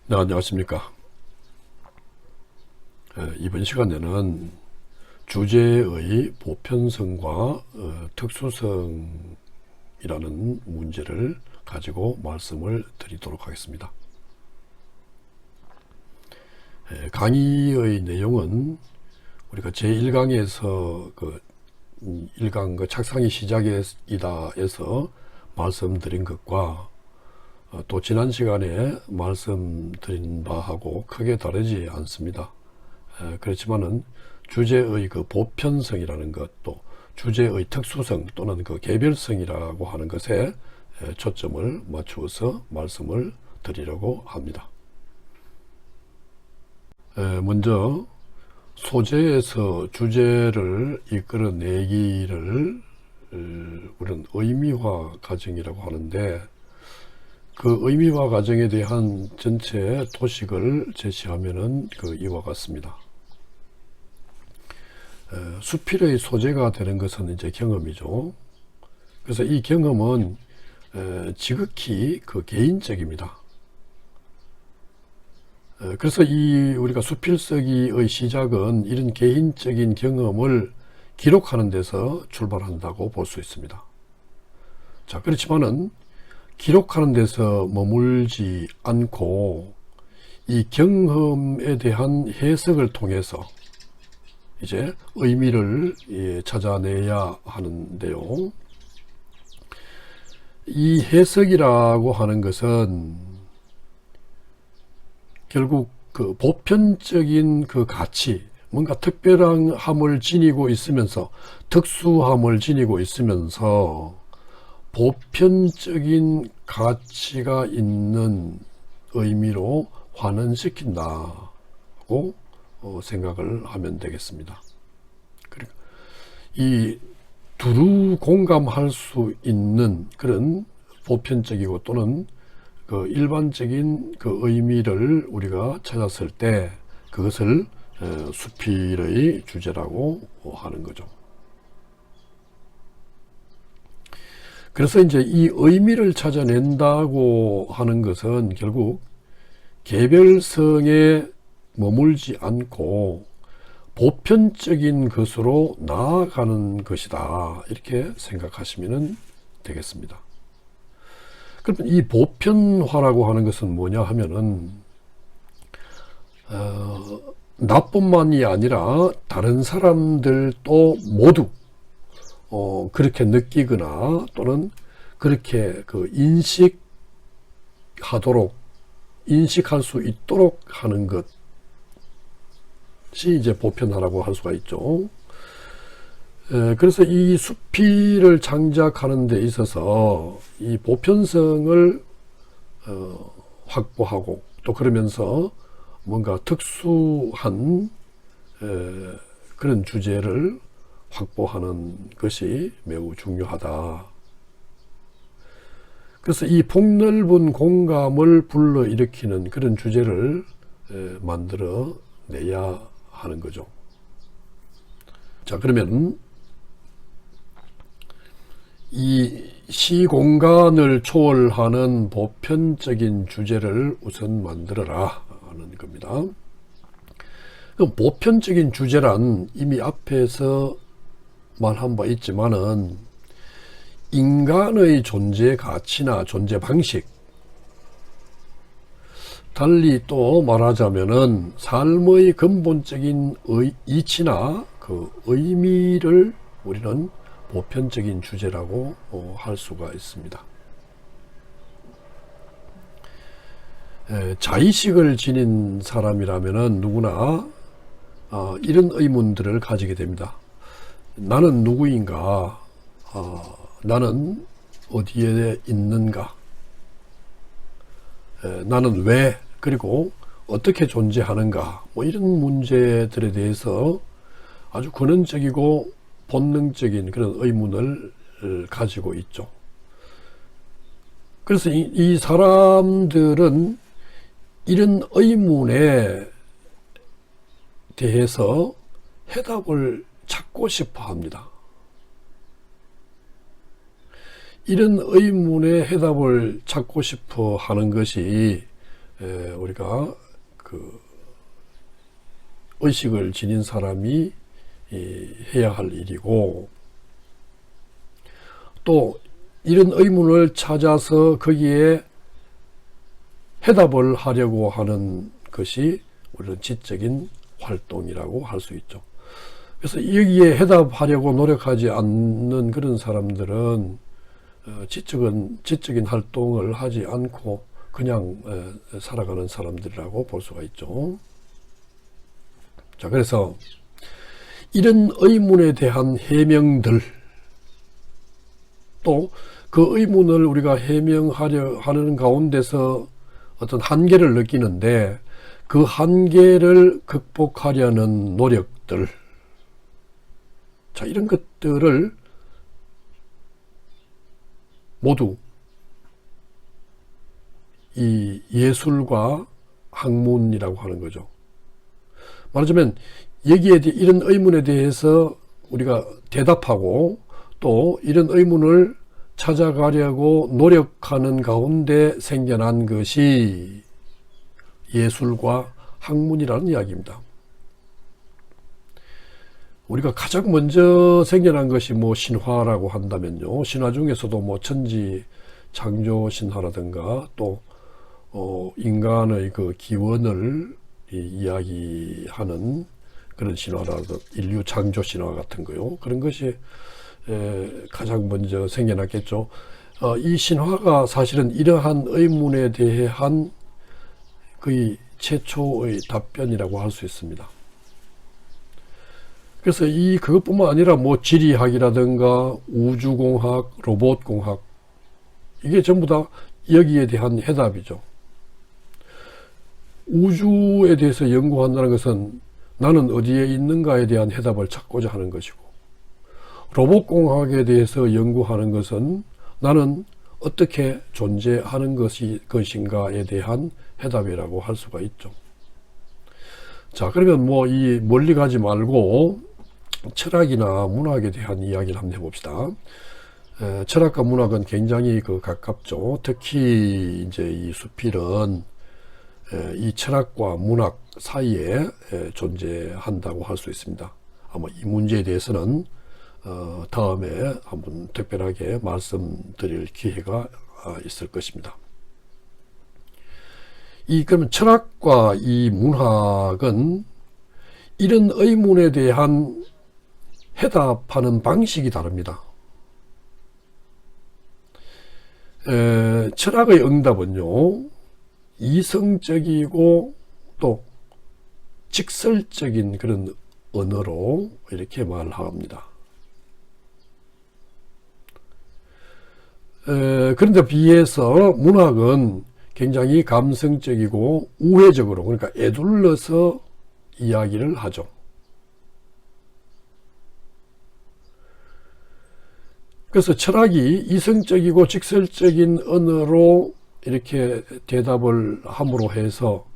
네, 안녕하십니까. 이번 시간에는 주제의 보편성과 특수성이라는 문제를 가지고 말씀을 드리도록 하겠습니다. 강의의 내용은 우리가 제1강에서 1강 착상이 시작이다 해서 말씀드린 것과 또 지난 시간에 말씀드린 바하고 크게 다르지 않습니다. 그렇지만은 주제의 보편성이라는 것, 또 주제의 특수성 또는 개별성이라고 하는 것에 초점을 맞추어서 말씀을 드리려고 합니다. 먼저 소재에서 주제를 이끌어내기를 우리는 의미화 과정이라고 하는데, 그 의미화 과정에 대한 전체 도식을 제시하면은 이와 같습니다. 수필의 소재가 되는 것은 이제 경험이죠. 그래서 이 경험은 지극히 개인적입니다. 그래서 우리가 수필 쓰기의 시작은 이런 개인적인 경험을 기록하는 데서 출발한다고 볼 수 있습니다. 자, 그렇지만은 기록하는 데서 머물지 않고 이 경험에 대한 해석을 통해서 이제 의미를 찾아내야 하는데요. 이 해석이라고 하는 것은 결국 보편적인 가치, 뭔가 특별함을 지니고 있으면서, 특수함을 지니고 있으면서 보편적인 가치가 있는 의미로 환원시킨다고 생각을 하면 되겠습니다. 그러니까 이 두루 공감할 수 있는 그런 보편적이고 또는 일반적인 의미를 우리가 찾았을 때 그것을 수필의 주제라고 하는 거죠. 그래서 이제 이 의미를 찾아낸다고 하는 것은 결국 개별성에 머물지 않고 보편적인 것으로 나아가는 것이다, 이렇게 생각하시면 되겠습니다. 그럼 이 보편화라고 하는 것은 뭐냐 하면은 나뿐만이 아니라 다른 사람들도 모두 그렇게 느끼거나 또는 그렇게 인식할 수 있도록 하는 것이 이제 보편화라고 할 수가 있죠. 그래서 이 수필을 창작하는 데 있어서 이 보편성을 확보하고, 또 그러면서 뭔가 특수한 그런 주제를 확보하는 것이 매우 중요하다. 그래서 이 폭넓은 공감을 불러일으키는 그런 주제를 만들어 내야 하는 거죠. 자, 그러면 이 시공간을 초월하는 보편적인 주제를 우선 만들어라 하는 겁니다. 보편적인 주제란 이미 앞에서 말한 바 있지만은 인간의 존재 가치나 존재 방식, 달리 또 말하자면은 삶의 근본적인 이치나 의미를 우리는 보편적인 주제라고 할 수가 있습니다. 자의식을 지닌 사람이라면은 누구나 이런 의문들을 가지게 됩니다. 나는 누구인가? 나는 어디에 있는가? 나는 왜, 그리고 어떻게 존재하는가? 이런 문제들에 대해서 아주 근원적이고 본능적인 그런 의문을 가지고 있죠. 그래서 이 사람들은 이런 의문에 대해서 해답을 찾고 싶어 합니다. 이런 의문의 해답을 찾고 싶어 하는 것이 우리가 그 의식을 지닌 사람이 해야 할 일이고, 또 이런 의문을 찾아서 거기에 해답을 하려고 하는 것이 우리는 지적인 활동이라고 할 수 있죠. 그래서 여기에 해답하려고 노력하지 않는 그런 사람들은 지적인 활동을 하지 않고 그냥 살아가는 사람들이라고 볼 수가 있죠. 자, 그래서 이런 의문에 대한 해명들, 또 그 의문을 우리가 해명하려 하는 가운데서 어떤 한계를 느끼는데, 그 한계를 극복하려는 노력들, 자, 이런 것들을 모두 이 예술과 학문이라고 하는 거죠. 말하자면 여기에 이런 의문에 대해서 우리가 대답하고, 또 이런 의문을 찾아가려고 노력하는 가운데 생겨난 것이 예술과 학문이라는 이야기입니다. 우리가 가장 먼저 생겨난 것이 신화라고 한다면요, 신화 중에서도 천지 창조 신화라든가, 또 인간의 그 기원을 이야기하는 그런 신화라든가, 인류 창조 신화 같은 거요, 그런 것이 가장 먼저 생겨났겠죠. 이 신화가 사실은 이러한 의문에 대한 거의 최초의 답변이라고 할 수 있습니다. 그래서 그것뿐만 아니라 지리학이라든가 우주공학, 로봇공학, 이게 전부 다 여기에 대한 해답이죠. 우주에 대해서 연구한다는 것은 나는 어디에 있는가에 대한 해답을 찾고자 하는 것이고, 로봇공학에 대해서 연구하는 것은 나는 어떻게 존재하는 것인가에 대한 해답이라고 할 수가 있죠. 자, 그러면 멀리 가지 말고 철학이나 문학에 대한 이야기를 한번 해봅시다. 철학과 문학은 굉장히 가깝죠. 특히 이제 이 수필은 이 철학과 문학 사이에 존재한다고 할 수 있습니다. 아마 이 문제에 대해서는 다음에 한번 특별하게 말씀드릴 기회가 있을 것입니다. 그러면 철학과 이 문학은 이런 의문에 대한 해답하는 방식이 다릅니다. 철학의 응답은요, 이성적이고 또 직설적인 그런 언어로 이렇게 말합니다. 그런데 비해서 문학은 굉장히 감성적이고 우회적으로, 그러니까 에둘러서 이야기를 하죠. 그래서 철학이 이성적이고 직설적인 언어로 이렇게 대답을 함으로 해서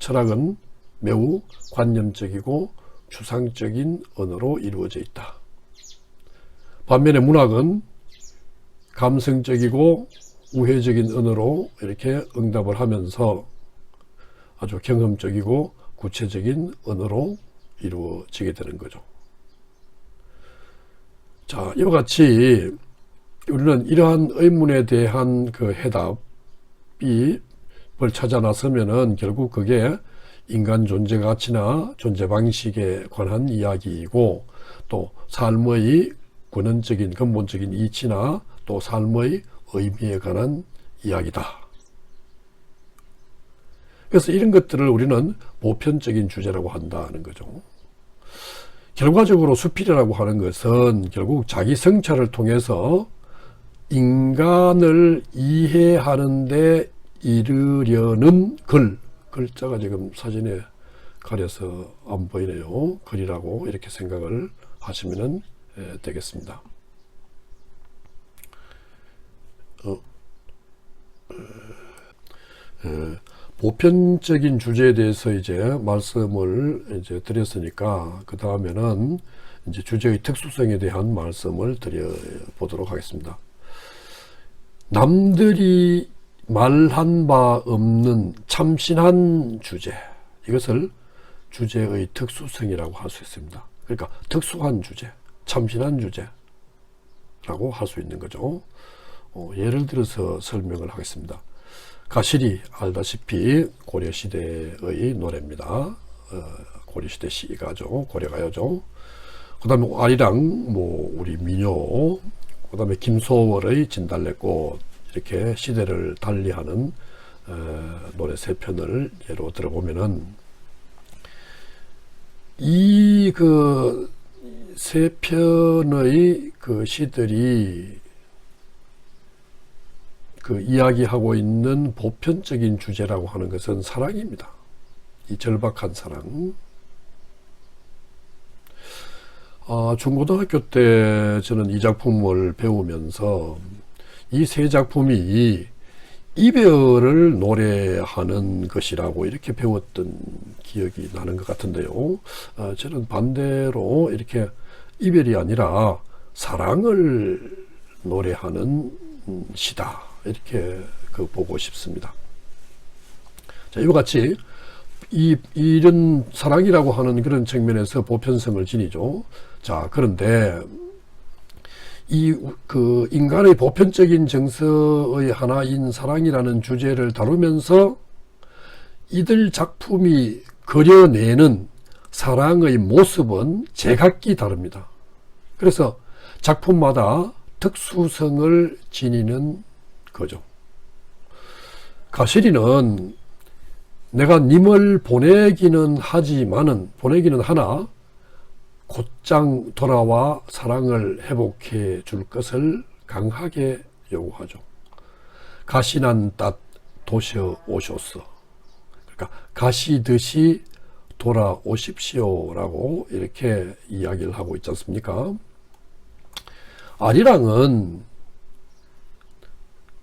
철학은 매우 관념적이고 추상적인 언어로 이루어져 있다. 반면에 문학은 감성적이고 우회적인 언어로 이렇게 응답을 하면서 아주 경험적이고 구체적인 언어로 이루어지게 되는 거죠. 자, 이와 같이 우리는 이러한 의문에 대한 그 해답을 찾아 나서면은 결국 그게 인간 존재 가치나 존재 방식에 관한 이야기이고, 또 삶의 근원적인 근본적인 이치나 또 삶의 의미에 관한 이야기다. 그래서 이런 것들을 우리는 보편적인 주제라고 한다는 거죠. 결과적으로 수필이라고 하는 것은 결국 자기 성찰을 통해서 인간을 이해하는 데 이르려는 글자가 지금 사진에 가려서 안 보이네요. 글이라고 이렇게 생각을 하시면 되겠습니다. 보편적인 주제에 대해서 이제 말씀을 이제 드렸으니까, 그 다음에는 이제 주제의 특수성에 대한 말씀을 드려보도록 하겠습니다. 남들이 말한 바 없는 참신한 주제, 이것을 주제의 특수성이라고 할 수 있습니다. 그러니까 특수한 주제, 참신한 주제라고 할 수 있는 거죠. 예를 들어서 설명을 하겠습니다. 가실이 알다시피 고려시대의 노래입니다. 고려시대 시가죠. 고려가요죠. 그 다음에 아리랑, 우리 민요, 그 다음에 김소월의 진달래꽃, 이렇게 시대를 달리하는 노래 세 편을 예로 들어보면은, 이 세 편의 시들이 이야기하고 있는 보편적인 주제라고 하는 것은 사랑입니다. 이 절박한 사랑. 중고등학교 때 저는 이 작품을 배우면서 이 세 작품이 이별을 노래하는 것이라고 이렇게 배웠던 기억이 나는 것 같은데요. 저는 반대로 이렇게 이별이 아니라 사랑을 노래하는 시다, 이렇게 보고 싶습니다. 자, 이와 같이 이런 사랑이라고 하는 그런 측면에서 보편성을 지니죠. 자, 그런데 인간의 보편적인 정서의 하나인 사랑이라는 주제를 다루면서 이들 작품이 그려내는 사랑의 모습은 제각기 다릅니다. 그래서 작품마다 특수성을 지니는 거죠. 가시리는 내가 님을 보내기는 하나 곧장 돌아와 사랑을 회복해 줄 것을 강하게 요구하죠. 가시난 땄 도셔 오셨어. 그러니까 가시듯이 돌아오십시오라고 이렇게 이야기를 하고 있지 않습니까? 아리랑은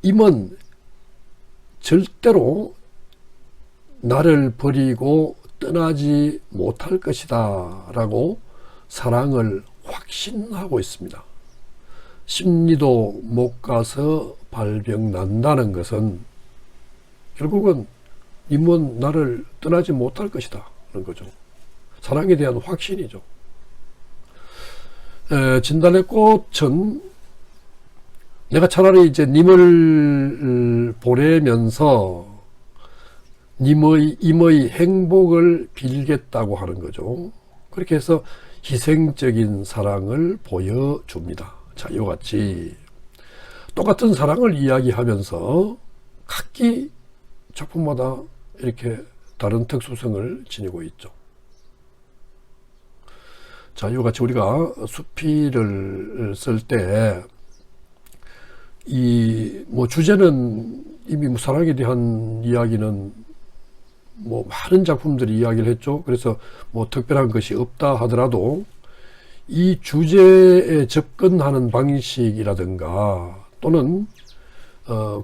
임은 절대로 나를 버리고 떠나지 못할 것이다 라고 사랑을 확신하고 있습니다. 심리도 못 가서 발병 난다는 것은 결국은 임은 나를 떠나지 못할 것이다 하는 거죠. 사랑에 대한 확신이죠. 진달래꽃은 내가 차라리 이제 님을 보내면서 임의 행복을 빌겠다고 하는 거죠. 그렇게 해서 희생적인 사랑을 보여줍니다. 자, 이와 같이 똑같은 사랑을 이야기하면서 각기 작품마다 이렇게 다른 특수성을 지니고 있죠. 자, 이와 같이 우리가 수필을 쓸 때 주제는 이미 사랑에 대한 이야기는 많은 작품들이 이야기를 했죠. 그래서 특별한 것이 없다 하더라도 이 주제에 접근하는 방식이라든가 또는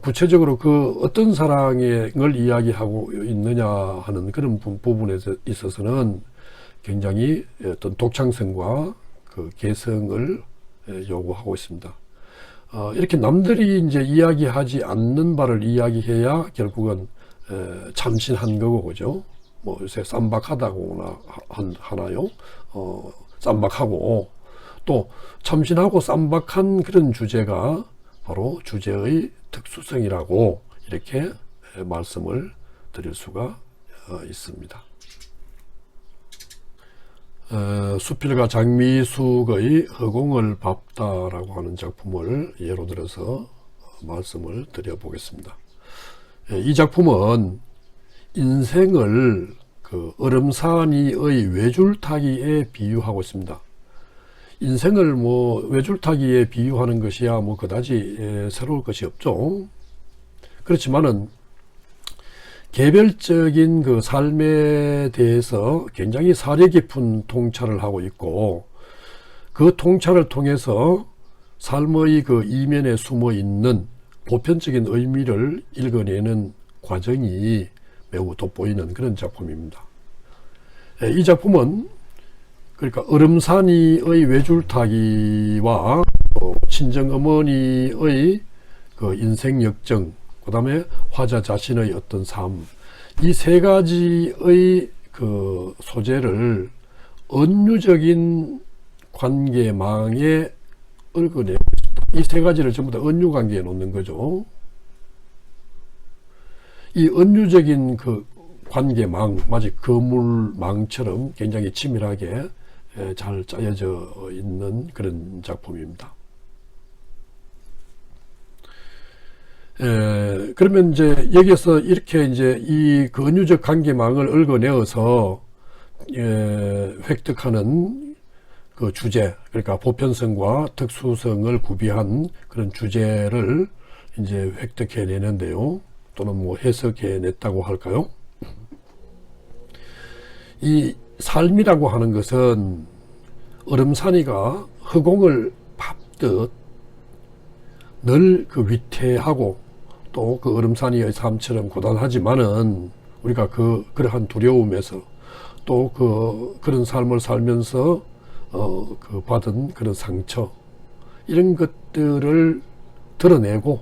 구체적으로 어떤 사랑을 이야기하고 있느냐 하는 그런 부분에 있어서는 굉장히 어떤 독창성과 개성을 요구하고 있습니다. 이렇게 남들이 이제 이야기하지 않는 바를 이야기해야 결국은 참신한 거고, 그죠? 요새 쌈박하다고나 하나요? 쌈박하고, 또 참신하고 쌈박한 그런 주제가 바로 주제의 특수성이라고 이렇게 말씀을 드릴 수가 있습니다. 수필가 장미숙의 허공을 밟다라고 하는 작품을 예로 들어서 말씀을 드려보겠습니다. 이 작품은 인생을 얼음사니의 외줄타기에 비유하고 있습니다. 인생을 외줄타기에 비유하는 것이야 그다지 새로울 것이 없죠. 그렇지만은 개별적인 삶에 대해서 굉장히 사려 깊은 통찰을 하고 있고, 그 통찰을 통해서 삶의 이면에 숨어 있는 보편적인 의미를 읽어내는 과정이 매우 돋보이는 그런 작품입니다. 이 작품은 그러니까 얼음사니의 외줄타기와 친정어머니의 인생 역정, 그 다음에 화자 자신의 어떤 삶, 이 세 가지의 그 소재를 은유적인 관계망에 얽어내고 있습니다. 이 세 가지를 전부 다 은유 관계에 놓는 거죠. 이 은유적인 그 관계망, 마치 거물망처럼 굉장히 치밀하게 잘 짜여져 있는 그런 작품입니다. 그러면 이제 여기서 이렇게 이제 이 은유적 관계망을 얽어내어서 획득하는 그 주제, 그러니까 보편성과 특수성을 구비한 그런 주제를 이제 획득해내는데요. 또는 뭐 해석해냈다고 할까요? 이 삶이라고 하는 것은 얼음산이가 허공을 밟듯 늘 그 위태하고 또 그 얼음산이의 삶처럼 고단하지만은 우리가 그러한 두려움에서 또 그런 삶을 살면서 그 받은 그런 상처 이런 것들을 드러내고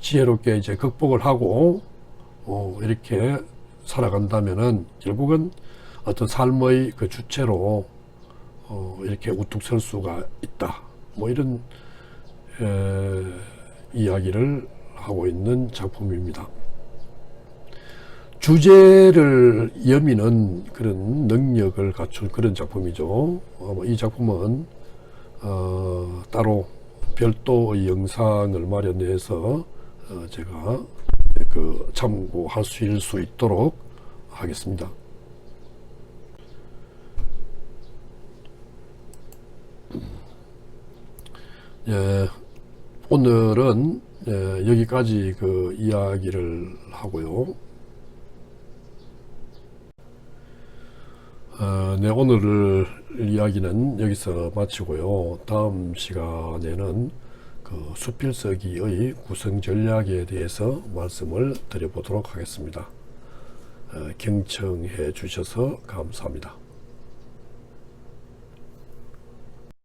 지혜롭게 이제 극복을 하고 이렇게 살아간다면은 결국은 어떤 삶의 그 주체로 이렇게 우뚝 설 수가 있다. 뭐 이런 이야기를 하고 있는 작품입니다. 주제를 여미는 그런 능력을 갖춘 그런 작품이죠. 이 작품은 따로 별도의 영상을 마련해서 제가 참고하실 수 있도록 하겠습니다. 오늘은 여기까지 그 이야기를 하고요. 오늘 이야기는 여기서 마치고요. 다음 시간에는 그 수필서기의 구성 전략에 대해서 말씀을 드려보도록 하겠습니다. 경청해 주셔서 감사합니다.